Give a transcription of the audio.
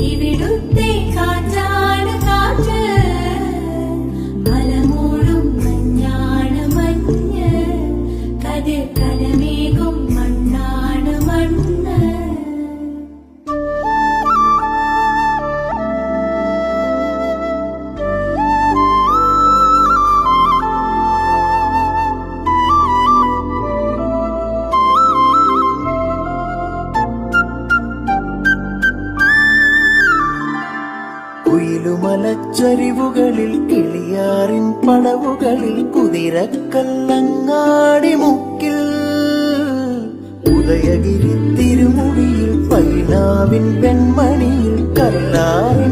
ഇവിടുത്തെ കാറ്റാണ് കാറ്റ്, മലമൂടും മഞ്ഞാണ് മഞ്ഞ്, കതിർ കലമേകും മണ്ണാണ് മണ്ണ്. കുയിലുമലച്ചരിവുകളിൽ കിളിയാറിൻ പടവുകളിൽ കുതിരക്കല്ലങ്ങാടി മുക്കിൽ ഉദയഗിരി തിരുമുടിയിൽ പൈനാവിൻ പെൺമണിയിൽ കല്ലാറിൻ